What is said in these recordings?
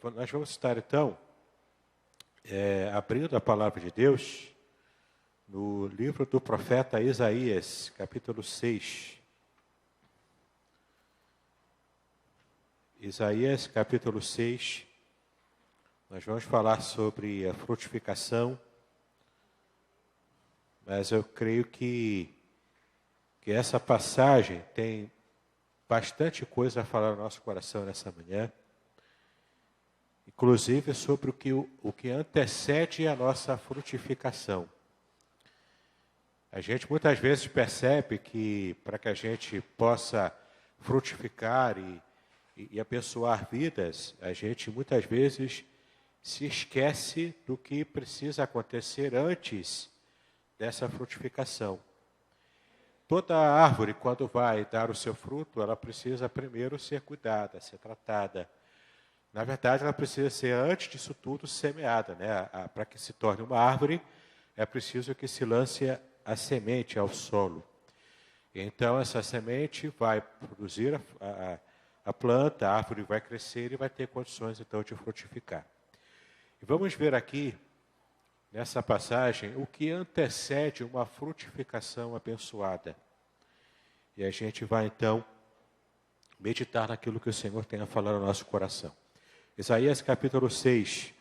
nós vamos estar, então, abrindo a palavra de Deus no livro do profeta Isaías, capítulo 6. Isaías, capítulo 6, nós vamos falar sobre a frutificação, mas eu creio que essa passagem tem bastante coisa a falar no nosso coração nessa manhã, inclusive sobre o que antecede a nossa frutificação. A gente muitas vezes percebe que para que a gente possa frutificar e abençoar vidas, a gente muitas vezes se esquece do que precisa acontecer antes dessa frutificação. Toda árvore, quando vai dar o seu fruto, ela precisa primeiro ser cuidada, ser tratada. Na verdade, ela precisa ser, antes disso tudo, semeada, né? Para que se torne uma árvore, é preciso que se lance a semente ao solo. Então, essa semente vai produzir a planta, a árvore vai crescer e vai ter condições, então, de frutificar. E vamos ver aqui, nessa passagem, o que antecede uma frutificação abençoada. E a gente vai, então, meditar naquilo que o Senhor tem a falar no nosso coração. Isaías capítulo 6,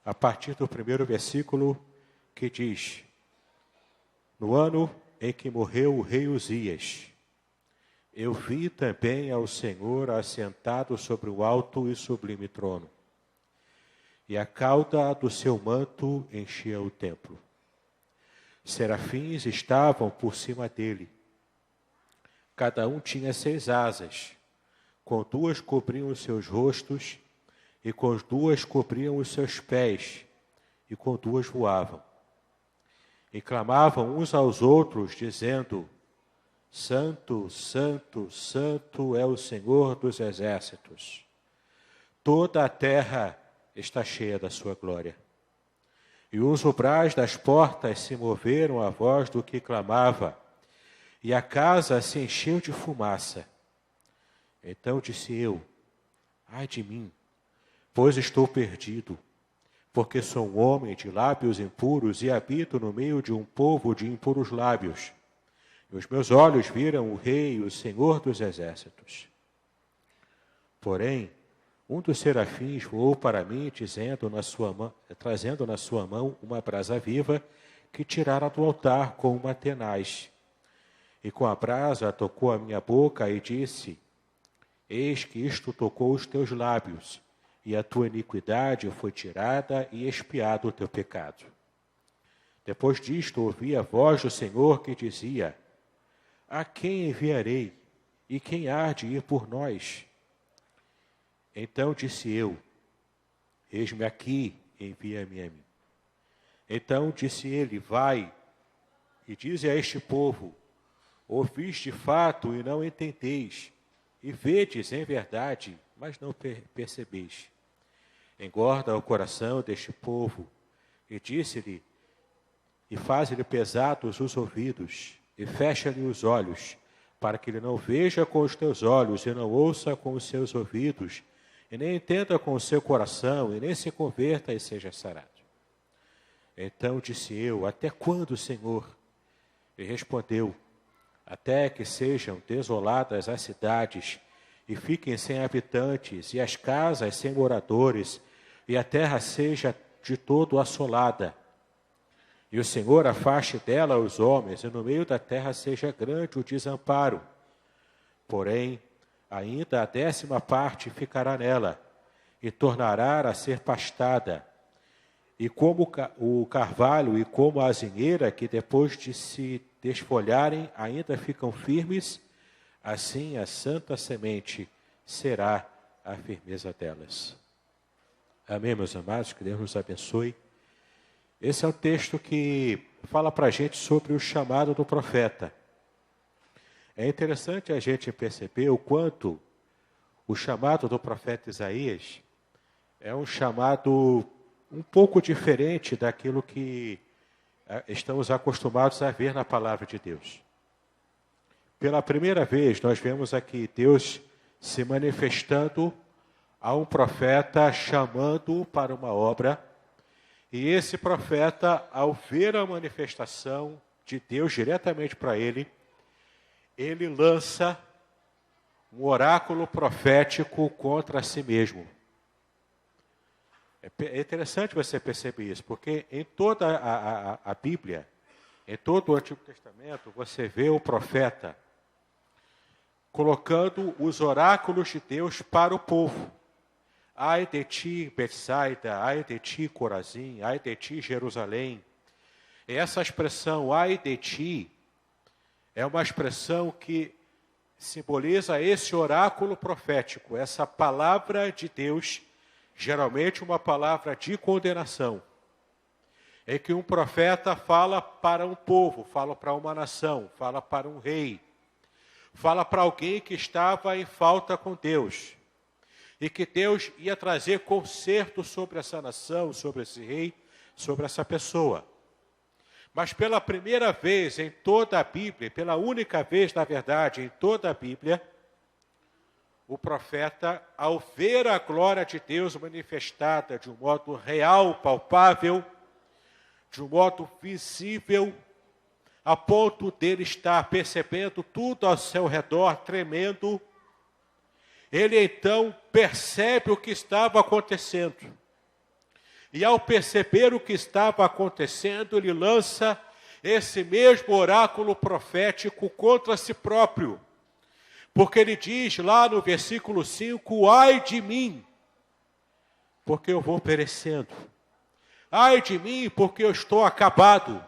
a partir do primeiro versículo, que diz: No ano em que morreu o rei Uzias, eu vi também ao Senhor assentado sobre o alto e sublime trono, e a cauda do seu manto enchia o templo. Serafins estavam por cima dele. Cada um tinha 6 asas, com 2 cobriam os seus rostos, e com 2 cobriam os seus pés, e com 2 voavam. E clamavam uns aos outros, dizendo: Santo, Santo, Santo é o Senhor dos exércitos. Toda a terra está cheia da sua glória. E os umbrais das portas se moveram à voz do que clamava, e a casa se encheu de fumaça. Então disse eu: Ai de mim, pois estou perdido, porque sou um homem de lábios impuros e habito no meio de um povo de impuros lábios. E os meus olhos viram o Rei, o Senhor dos exércitos. Porém, um dos serafins voou para mim, trazendo na sua mão uma brasa viva que tirara do altar com uma tenaz. E com a brasa tocou a minha boca e disse: Eis que isto tocou os teus lábios, e a tua iniquidade foi tirada e expiado o teu pecado. Depois disto ouvi a voz do Senhor que dizia: A quem enviarei? E quem há de ir por nós? Então disse eu: Eis-me aqui, envia-me a mim. Então disse ele: Vai, e dize a este povo: Ouvis de fato e não entendeis, e vedes em verdade, mas não percebeis. Engorda o coração deste povo, e disse-lhe, e faz-lhe pesados os ouvidos, e fecha-lhe os olhos, para que ele não veja com os teus olhos, e não ouça com os seus ouvidos, e nem entenda com o seu coração, e nem se converta e seja sarado. Então disse eu: Até quando, Senhor? E respondeu: Até que sejam desoladas as cidades, e fiquem sem habitantes, e as casas sem moradores, e a terra seja de todo assolada. E o Senhor afaste dela os homens, e no meio da terra seja grande o desamparo. Porém, ainda a 10ª parte ficará nela, e tornará a ser pastada. E como o carvalho e como a azinheira, que depois de se desfolharem ainda ficam firmes, assim a santa semente será a firmeza delas. Amém, meus amados? Que Deus nos abençoe. Esse é um texto que fala para a gente sobre o chamado do profeta. É interessante a gente perceber o quanto o chamado do profeta Isaías é um chamado um pouco diferente daquilo que estamos acostumados a ver na palavra de Deus. Pela primeira vez, nós vemos aqui Deus se manifestando há um profeta chamando-o para uma obra, e esse profeta, ao ver a manifestação de Deus diretamente para ele lança um oráculo profético contra si mesmo. É interessante você perceber isso, porque em toda a Bíblia, em todo o Antigo Testamento, você vê o profeta colocando os oráculos de Deus para o povo. Ai de ti, Betsaida, ai de ti, Corazim, ai de ti, Jerusalém. E essa expressão, ai de ti, é uma expressão que simboliza esse oráculo profético, essa palavra de Deus, geralmente uma palavra de condenação, em que um profeta fala para um povo, fala para uma nação, fala para um rei, fala para alguém que estava em falta com Deus, e que Deus ia trazer conserto sobre essa nação, sobre esse rei, sobre essa pessoa. Mas pela primeira vez em toda a Bíblia, pela única vez, na verdade, em toda a Bíblia, o profeta, ao ver a glória de Deus manifestada de um modo real, palpável, de um modo visível, a ponto dele estar percebendo tudo ao seu redor, tremendo, ele então percebe o que estava acontecendo. E ao perceber o que estava acontecendo, ele lança esse mesmo oráculo profético contra si próprio. Porque ele diz lá no versículo 5, ai de mim, porque eu vou perecendo. Ai de mim, porque eu estou acabado.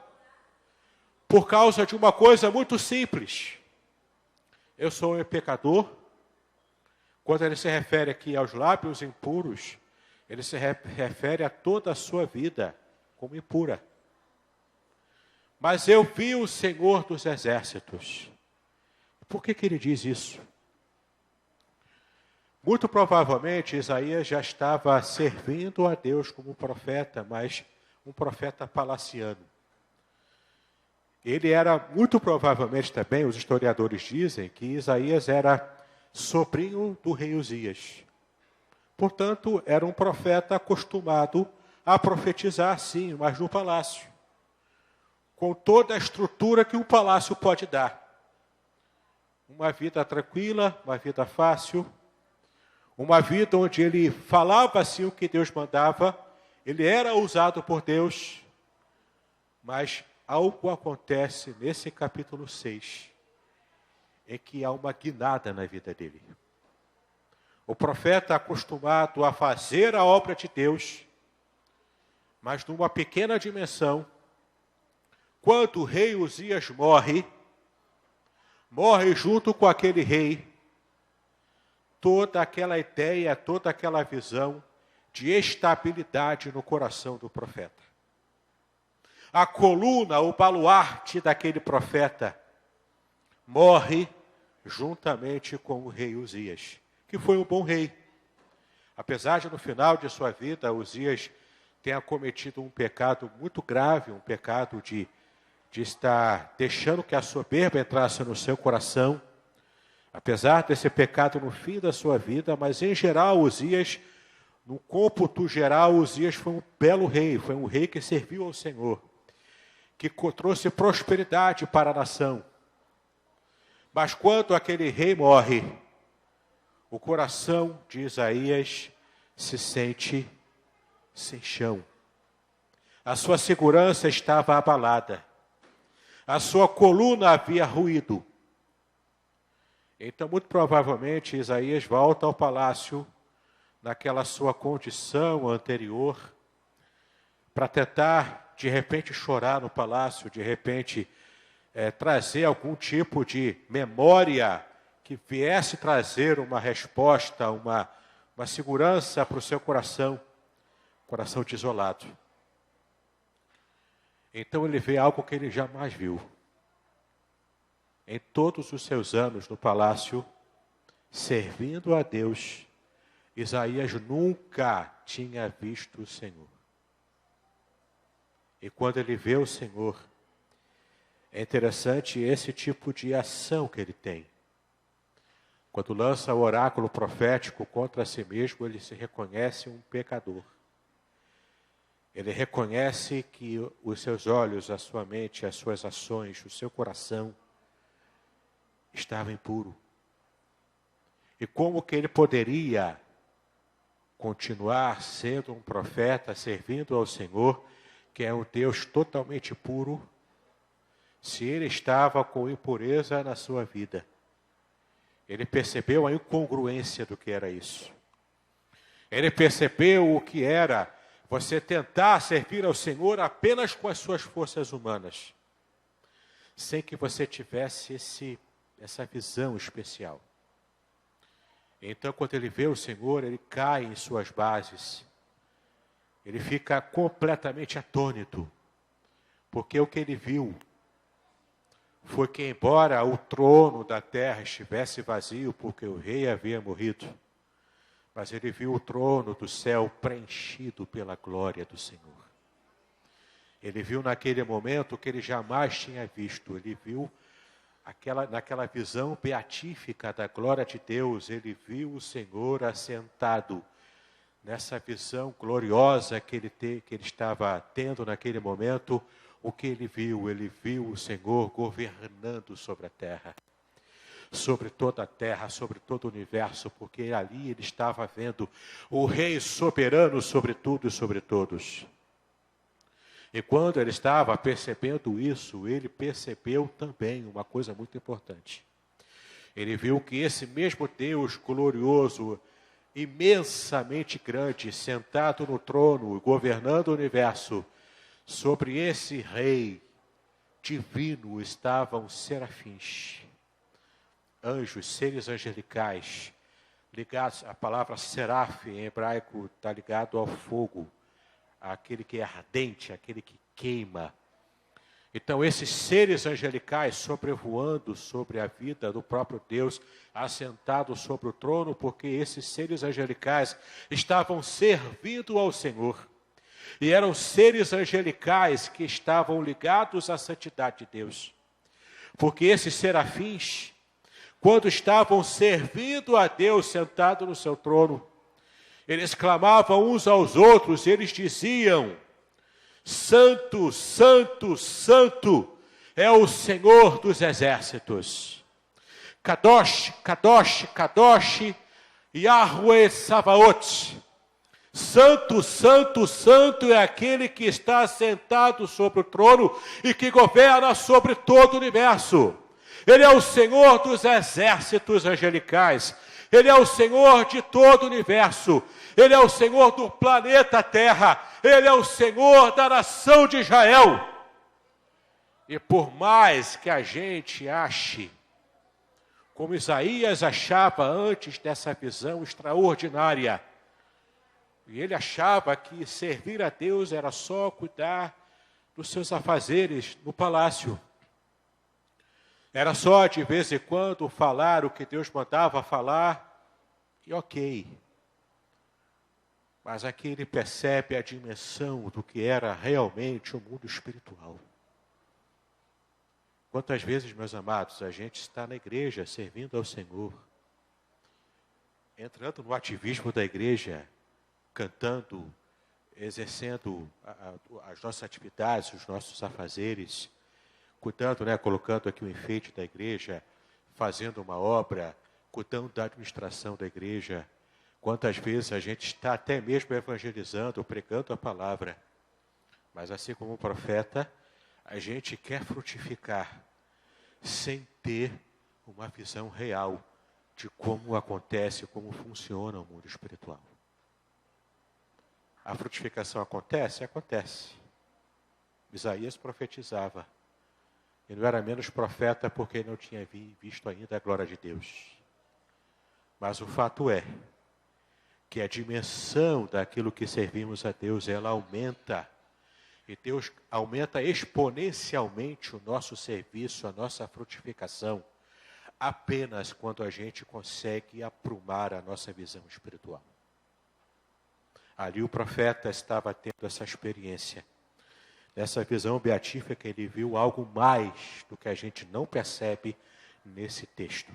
Por causa de uma coisa muito simples. Eu sou um pecador. Quando ele se refere aqui aos lábios impuros, ele se refere a toda a sua vida como impura. Mas eu vi o Senhor dos Exércitos. Por que ele diz isso? Muito provavelmente Isaías já estava servindo a Deus como profeta, mas um profeta palaciano. Ele era, muito provavelmente também, os historiadores dizem, que Isaías era sobrinho do rei Uzias. Portanto, era um profeta acostumado a profetizar, sim, mas no palácio. Com toda a estrutura que um palácio pode dar. Uma vida tranquila, uma vida fácil, uma vida onde ele falava assim o que Deus mandava, ele era usado por Deus, mas algo acontece nesse capítulo 6, em que há uma guinada na vida dele. O profeta acostumado a fazer a obra de Deus, mas numa pequena dimensão, quando o rei Uzias morre junto com aquele rei, toda aquela ideia, toda aquela visão de estabilidade no coração do profeta. A coluna, o baluarte daquele profeta, morre juntamente com o rei Uzias, que foi um bom rei. Apesar de no final de sua vida, Uzias tenha cometido um pecado muito grave, um pecado de estar deixando que a soberba entrasse no seu coração, apesar desse pecado no fim da sua vida, mas em geral, Uzias, no cômputo geral, Uzias foi um belo rei, foi um rei que serviu ao Senhor, que trouxe prosperidade para a nação. Mas quando aquele rei morre, o coração de Isaías se sente sem chão. A sua segurança estava abalada. A sua coluna havia ruído. Então, muito provavelmente, Isaías volta ao palácio, naquela sua condição anterior, para tentar, de repente, chorar no palácio, de repente, trazer algum tipo de memória que viesse trazer uma resposta, uma segurança para o seu coração desolado. Então ele vê algo que ele jamais viu. Em todos os seus anos no palácio, servindo a Deus, Isaías nunca tinha visto o Senhor. E quando ele vê o Senhor, é interessante esse tipo de ação que ele tem. Quando lança o oráculo profético contra si mesmo, ele se reconhece um pecador. Ele reconhece que os seus olhos, a sua mente, as suas ações, o seu coração estava impuro. E como que ele poderia continuar sendo um profeta, servindo ao Senhor, que é um Deus totalmente puro, se ele estava com impureza na sua vida? Ele percebeu a incongruência do que era isso. Ele percebeu o que era você tentar servir ao Senhor apenas com as suas forças humanas, sem que você tivesse essa visão especial. Então, quando ele vê o Senhor, ele cai em suas bases. Ele fica completamente atônito, porque o que ele viu foi que, embora o trono da terra estivesse vazio, porque o rei havia morrido, mas ele viu o trono do céu preenchido pela glória do Senhor. Ele viu naquele momento o que ele jamais tinha visto. Ele viu naquela visão beatífica da glória de Deus, ele viu o Senhor assentado. Nessa visão gloriosa que ele estava tendo naquele momento, o que ele viu? Ele viu o Senhor governando sobre a terra. Sobre toda a terra, sobre todo o universo, porque ali ele estava vendo o Rei soberano sobre tudo e sobre todos. E quando ele estava percebendo isso, ele percebeu também uma coisa muito importante. Ele viu que esse mesmo Deus glorioso, imensamente grande, sentado no trono, governando o universo, sobre esse Rei divino estavam serafins, anjos, seres angelicais, ligados. A palavra seraf em hebraico está ligado ao fogo, aquele que é ardente, aquele que queima. Então, esses seres angelicais sobrevoando sobre a vida do próprio Deus, assentados sobre o trono, porque esses seres angelicais estavam servindo ao Senhor. E eram seres angelicais que estavam ligados à santidade de Deus. Porque esses serafins, quando estavam servindo a Deus sentado no seu trono, eles clamavam uns aos outros, eles diziam: Santo, Santo, Santo é o Senhor dos exércitos. Kadosh, Kadosh, Kadosh, Yahweh Sabaoth. Santo, Santo, Santo é aquele que está sentado sobre o trono e que governa sobre todo o universo. Ele é o Senhor dos exércitos angelicais. Ele é o Senhor de todo o universo. Ele é o Senhor do planeta Terra. Ele é o Senhor da nação de Israel. E por mais que a gente ache, como Isaías achava antes dessa visão extraordinária, e ele achava que servir a Deus era só cuidar dos seus afazeres no palácio. Era só de vez em quando falar o que Deus mandava falar, e ok. Mas aqui ele percebe a dimensão do que era realmente o mundo espiritual. Quantas vezes, meus amados, a gente está na igreja servindo ao Senhor, entrando no ativismo da igreja, cantando, exercendo as nossas atividades, os nossos afazeres, cuidando, colocando aqui o enfeite da igreja, fazendo uma obra, cuidando da administração da igreja. Quantas vezes a gente está até mesmo evangelizando, pregando a palavra, mas assim como o profeta, a gente quer frutificar sem ter uma visão real de como acontece, como funciona o mundo espiritual. A frutificação acontece? Acontece. Isaías profetizava. Ele não era menos profeta porque ele não tinha visto ainda a glória de Deus. Mas o fato é que a dimensão daquilo que servimos a Deus, ela aumenta. E Deus aumenta exponencialmente o nosso serviço, a nossa frutificação, apenas quando a gente consegue aprumar a nossa visão espiritual. Ali o profeta estava tendo essa experiência. Nessa visão beatífica, ele viu algo mais do que a gente não percebe nesse texto.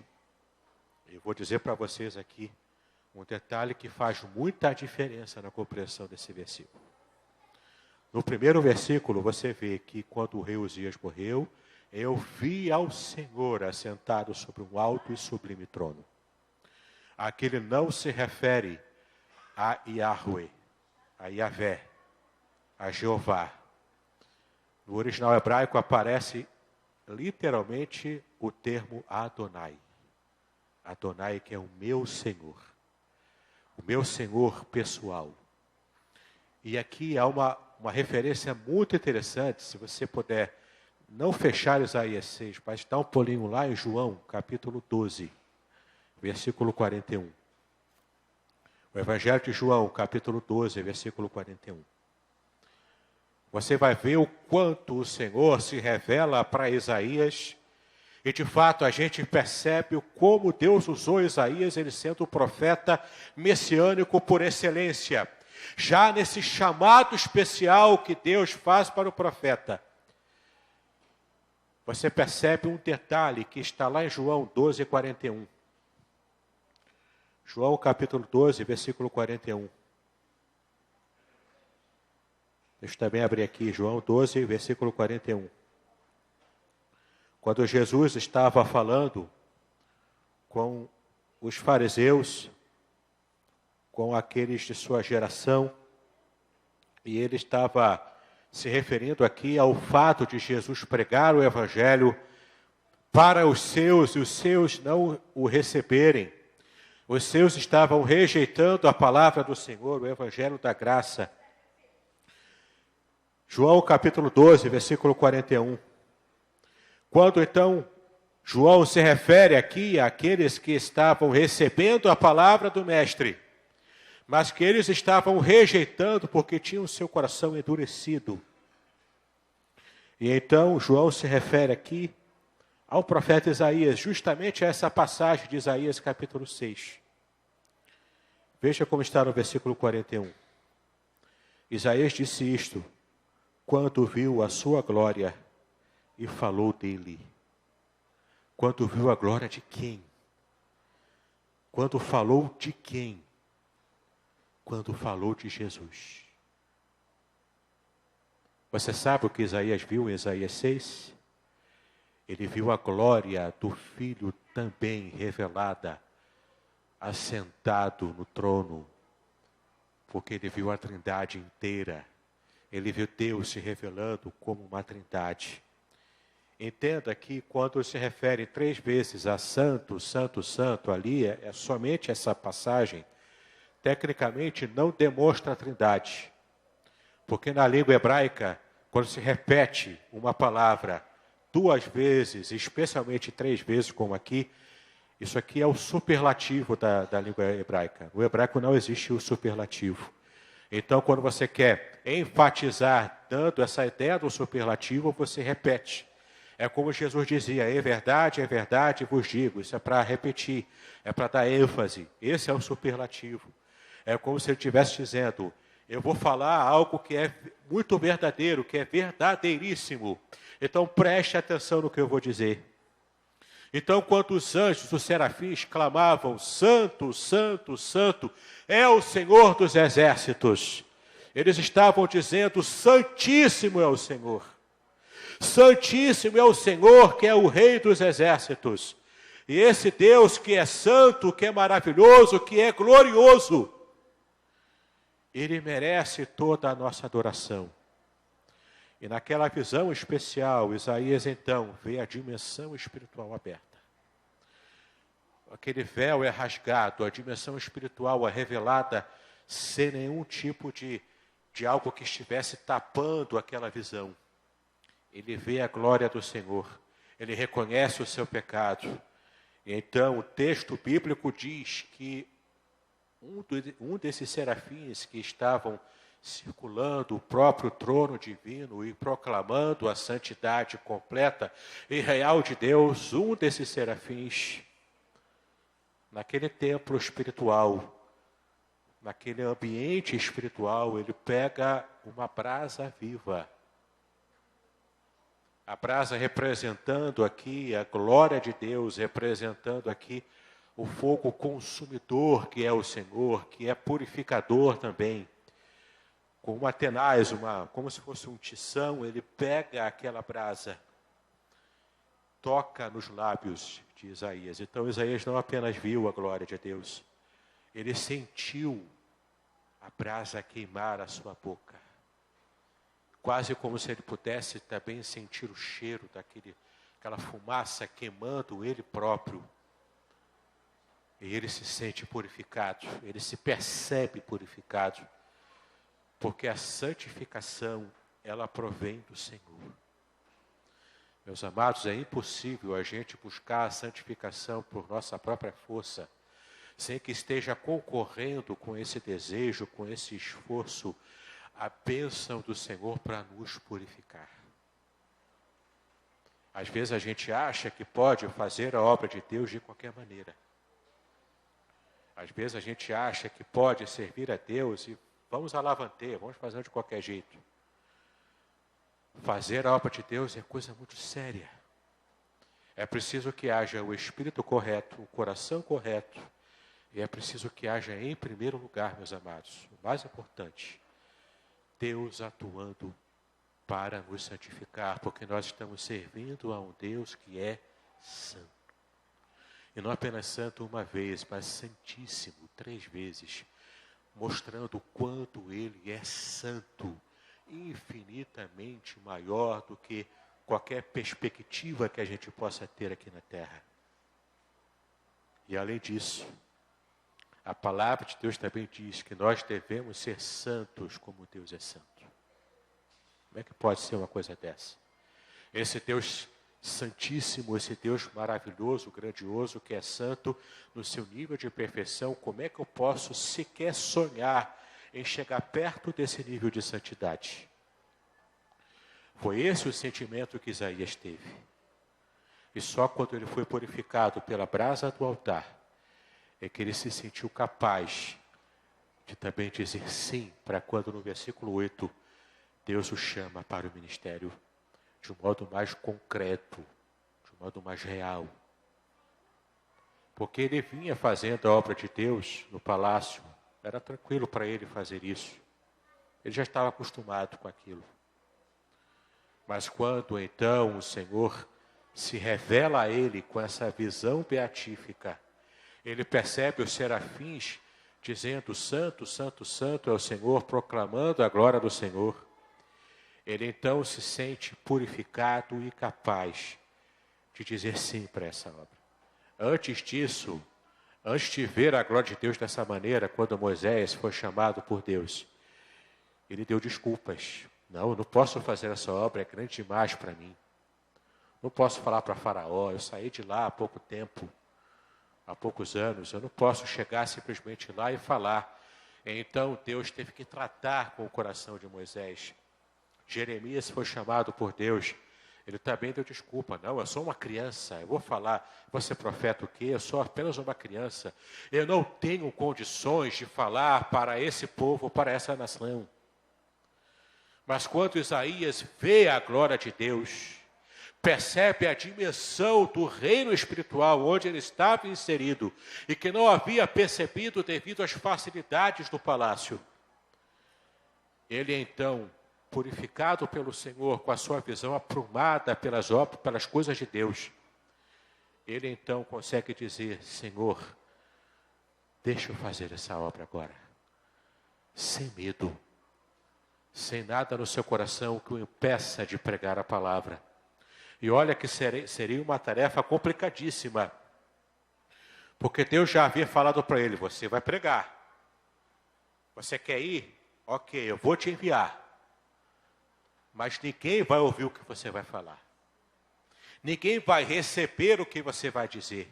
Eu vou dizer para vocês aqui um detalhe que faz muita diferença na compreensão desse versículo. No primeiro versículo, você vê que quando o rei Uzias morreu, eu vi ao Senhor assentado sobre um alto e sublime trono. Aquele não se refere a Yahweh, a Yahvé, a Jeová. No original hebraico aparece literalmente o termo Adonai. Adonai, que é o meu Senhor pessoal. E aqui há uma referência muito interessante, se você puder não fechar Isaías 6, mas dar um pulinho lá em João, capítulo 12, versículo 41. O Evangelho de João, capítulo 12, versículo 41. Você vai ver o quanto o Senhor se revela para Isaías. E de fato a gente percebe como Deus usou Isaías, ele sendo o profeta messiânico por excelência. Já nesse chamado especial que Deus faz para o profeta, você percebe um detalhe que está lá em João 12, 41. João capítulo 12, versículo 41. Deixa eu também abrir aqui, João 12, versículo 41. Quando Jesus estava falando com os fariseus, com aqueles de sua geração, e ele estava se referindo aqui ao fato de Jesus pregar o Evangelho para os seus, e os seus não o receberem. Os seus estavam rejeitando a palavra do Senhor, o Evangelho da graça. João capítulo 12, versículo 41. Quando então João se refere aqui àqueles que estavam recebendo a palavra do Mestre, mas que eles estavam rejeitando porque tinham seu coração endurecido. E então João se refere aqui ao profeta Isaías, justamente a essa passagem de Isaías capítulo 6. Veja como está no versículo 41. Isaías disse isto quando viu a sua glória e falou dele. Quando viu a glória de quem? Quando falou de quem? Quando falou de Jesus. Você sabe o que Isaías viu em Isaías 6? Ele viu a glória do Filho também revelada, assentado no trono, porque ele viu a Trindade inteira. Ele viu Deus se revelando como uma Trindade. Entenda que quando se refere 3 vezes a santo, santo, santo, ali é somente essa passagem, tecnicamente não demonstra a Trindade. Porque na língua hebraica, quando se repete uma palavra 2 vezes, especialmente 3 vezes, como aqui, isso aqui é o superlativo da língua hebraica. No hebraico não existe o superlativo. Então, quando você quer enfatizar, dando essa ideia do superlativo, você repete. É como Jesus dizia, é verdade, vos digo. Isso é para repetir, é para dar ênfase. Esse é o superlativo. É como se ele estivesse dizendo, eu vou falar algo que é muito verdadeiro, que é verdadeiríssimo. Então, preste atenção no que eu vou dizer. Então, quando os anjos, os serafins, clamavam, santo, santo, santo, é o Senhor dos exércitos. Eles estavam dizendo, santíssimo é o Senhor. Santíssimo é o Senhor, que é o Rei dos exércitos. E esse Deus que é santo, que é maravilhoso, que é glorioso, Ele merece toda a nossa adoração. E naquela visão especial, Isaías então vê a dimensão espiritual aberta. Aquele véu é rasgado, a dimensão espiritual é revelada sem nenhum tipo de algo que estivesse tapando aquela visão. Ele vê a glória do Senhor, ele reconhece o seu pecado. E então o texto bíblico diz que um desses serafins que estavam circulando o próprio trono divino e proclamando a santidade completa e real de Deus, um desses serafins, naquele templo espiritual, naquele ambiente espiritual, ele pega uma brasa viva. A brasa representando aqui a glória de Deus, representando aqui o fogo consumidor que é o Senhor, que é purificador também. Com uma tenaz, como se fosse um tição, ele pega aquela brasa, toca nos lábios de Isaías. Então Isaías não apenas viu a glória de Deus, ele sentiu a brasa queimar a sua boca. Quase como se ele pudesse também sentir o cheiro daquela fumaça queimando ele próprio. E ele se sente purificado, ele se percebe purificado, porque a santificação, ela provém do Senhor. Meus amados, é impossível a gente buscar a santificação por nossa própria força, sem que esteja concorrendo com esse desejo, com esse esforço, a bênção do Senhor para nos purificar. Às vezes a gente acha que pode fazer a obra de Deus de qualquer maneira. Às vezes a gente acha que pode servir a Deus e vamos alavanter, vamos fazer de qualquer jeito. Fazer a obra de Deus é coisa muito séria. É preciso que haja o espírito correto, o coração correto. E é preciso que haja em primeiro lugar, meus amados, o mais importante, Deus atuando para nos santificar, porque nós estamos servindo a um Deus que é santo. E não apenas santo uma vez, mas santíssimo 3 vezes, mostrando o quanto Ele é santo, infinitamente maior do que qualquer perspectiva que a gente possa ter aqui na terra. E além disso, a palavra de Deus também diz que nós devemos ser santos como Deus é santo. Como é que pode ser uma coisa dessa? Esse Deus santíssimo, esse Deus maravilhoso, grandioso, que é santo no seu nível de perfeição, como é que eu posso sequer sonhar em chegar perto desse nível de santidade? Foi esse o sentimento que Isaías teve. E só quando ele foi purificado pela brasa do altar, é que ele se sentiu capaz de também dizer sim, para quando no versículo 8, Deus o chama para o ministério de um modo mais concreto, de um modo mais real. Porque ele vinha fazendo a obra de Deus no palácio, era tranquilo para ele fazer isso. Ele já estava acostumado com aquilo. Mas quando então o Senhor se revela a ele com essa visão beatífica, ele percebe os serafins dizendo: Santo, Santo, Santo é o Senhor, proclamando a glória do Senhor. Ele então se sente purificado e capaz de dizer sim para essa obra. Antes disso, antes de ver a glória de Deus dessa maneira, quando Moisés foi chamado por Deus, ele deu desculpas. Não, eu não posso fazer essa obra, é grande demais para mim. Não posso falar para Faraó, eu saí de lá há pouco tempo, há poucos anos, eu não posso chegar simplesmente lá e falar. Então Deus teve que tratar com o coração de Moisés. Jeremias foi chamado por Deus, ele também deu desculpa. Não, eu sou uma criança, eu vou falar, vou ser profeta o quê? Eu sou apenas uma criança, eu não tenho condições de falar para esse povo, para essa nação. Mas quando Isaías vê a glória de Deus, percebe a dimensão do reino espiritual onde ele estava inserido e que não havia percebido devido às facilidades do palácio, ele então, purificado pelo Senhor, com a sua visão aprumada pelas coisas de Deus, ele então consegue dizer: Senhor, deixa eu fazer essa obra agora, sem medo, sem nada no seu coração que o impeça de pregar a palavra. E olha que seria uma tarefa complicadíssima, porque Deus já havia falado para ele: você vai pregar, você quer ir? Ok, eu vou te enviar. Mas ninguém vai ouvir o que você vai falar. Ninguém vai receber o que você vai dizer.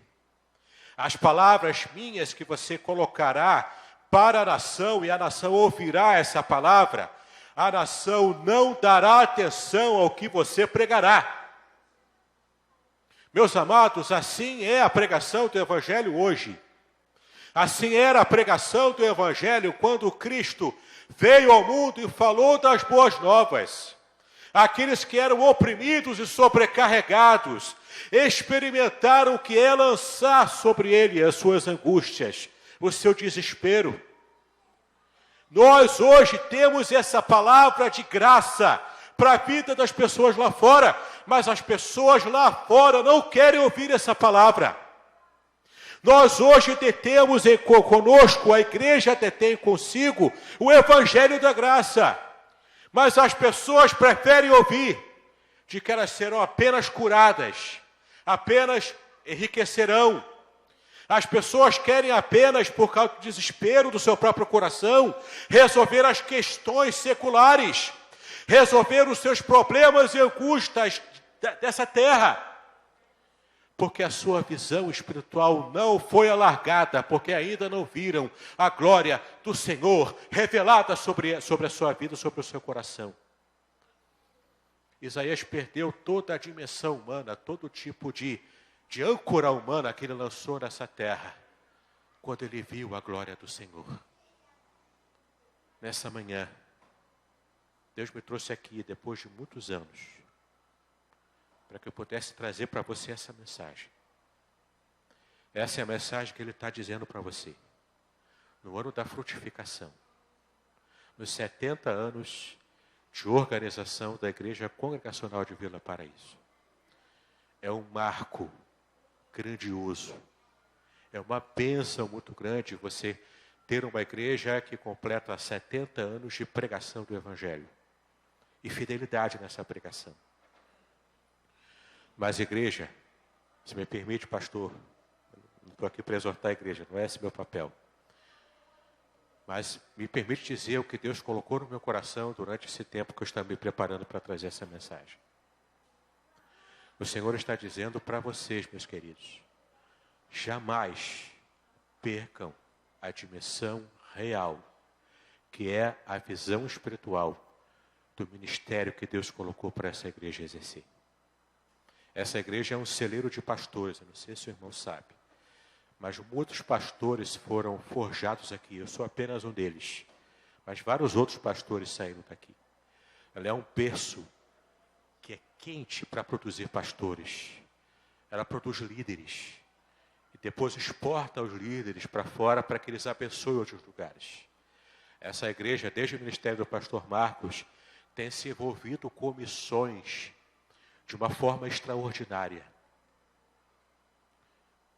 As palavras minhas que você colocará para a nação, e a nação ouvirá essa palavra, a nação não dará atenção ao que você pregará. Meus amados, assim é a pregação do Evangelho hoje. Assim era a pregação do Evangelho quando Cristo veio ao mundo e falou das boas novas. Aqueles que eram oprimidos e sobrecarregados experimentaram o que é lançar sobre ele as suas angústias, o seu desespero. Nós hoje temos essa palavra de graça para a vida das pessoas lá fora, mas as pessoas lá fora não querem ouvir essa palavra. Nós hoje detemos conosco, a igreja detém consigo o evangelho da graça, mas as pessoas preferem ouvir de que elas serão apenas curadas, apenas enriquecerão. As pessoas querem apenas, por causa do desespero do seu próprio coração, resolver as questões seculares, resolver os seus problemas e angústias dessa terra. Porque a sua visão espiritual não foi alargada, porque ainda não viram a glória do Senhor revelada sobre a sua vida, sobre o seu coração. Isaías perdeu toda a dimensão humana, todo tipo de âncora humana que ele lançou nessa terra, quando ele viu a glória do Senhor. Nessa manhã, Deus me trouxe aqui, depois de muitos anos, para que eu pudesse trazer para você essa mensagem. Essa é a mensagem que Ele está dizendo para você. No ano da frutificação, nos 70 anos de organização da Igreja Congregacional de Vila Paraíso. É um marco grandioso. É uma bênção muito grande você ter uma igreja que completa 70 anos de pregação do Evangelho. E fidelidade nessa pregação. Mas igreja, se me permite, pastor, não estou aqui para exortar a igreja, não é esse meu papel. Mas me permite dizer o que Deus colocou no meu coração durante esse tempo que eu estava me preparando para trazer essa mensagem. O Senhor está dizendo para vocês, meus queridos, jamais percam a dimensão real, que é a visão espiritual do ministério que Deus colocou para essa igreja exercer. Essa igreja é um celeiro de pastores, eu não sei se o irmão sabe, mas muitos pastores foram forjados aqui, eu sou apenas um deles, mas vários outros pastores saíram daqui. Ela é um berço que é quente para produzir pastores, ela produz líderes, e depois exporta os líderes para fora para que eles abençoem outros lugares. Essa igreja, desde o ministério do pastor Marcos, tem se envolvido com missões de uma forma extraordinária.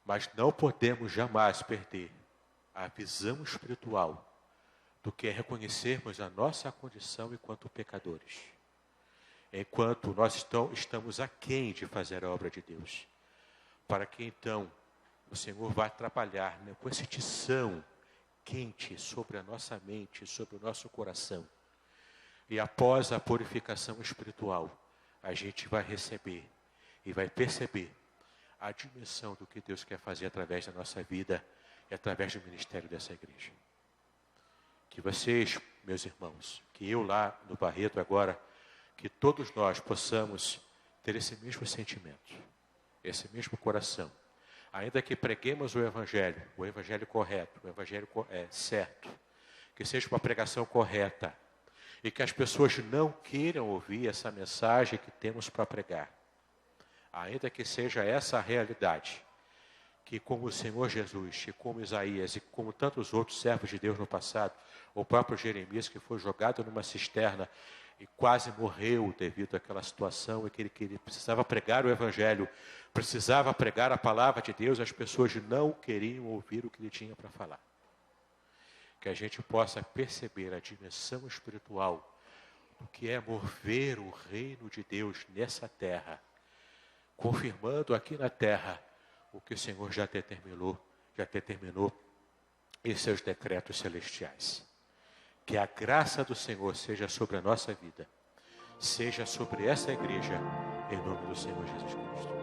Mas não podemos jamais perder a visão espiritual do que é reconhecermos a nossa condição enquanto pecadores. Enquanto nós estamos aquém de fazer a obra de Deus. Para que então o Senhor vá trabalhar, né, com esse tição quente sobre a nossa mente, sobre o nosso coração. E após a purificação espiritual, a gente vai receber e vai perceber a dimensão do que Deus quer fazer através da nossa vida e através do ministério dessa igreja. Que vocês, meus irmãos, que eu lá no Barreto agora, que todos nós possamos ter esse mesmo sentimento, esse mesmo coração. Ainda que preguemos o evangelho correto, o evangelho certo, que seja uma pregação correta, e que as pessoas não queiram ouvir essa mensagem que temos para pregar. Ainda que seja essa a realidade, que como o Senhor Jesus, e como Isaías, e como tantos outros servos de Deus no passado, o próprio Jeremias, que foi jogado numa cisterna e quase morreu devido àquela situação, e que ele precisava pregar o Evangelho, precisava pregar a palavra de Deus, as pessoas não queriam ouvir o que ele tinha para falar. Que a gente possa perceber a dimensão espiritual do que é mover o reino de Deus nessa terra, confirmando aqui na terra o que o Senhor já determinou em seus decretos celestiais. Que a graça do Senhor seja sobre a nossa vida, seja sobre essa igreja, em nome do Senhor Jesus Cristo.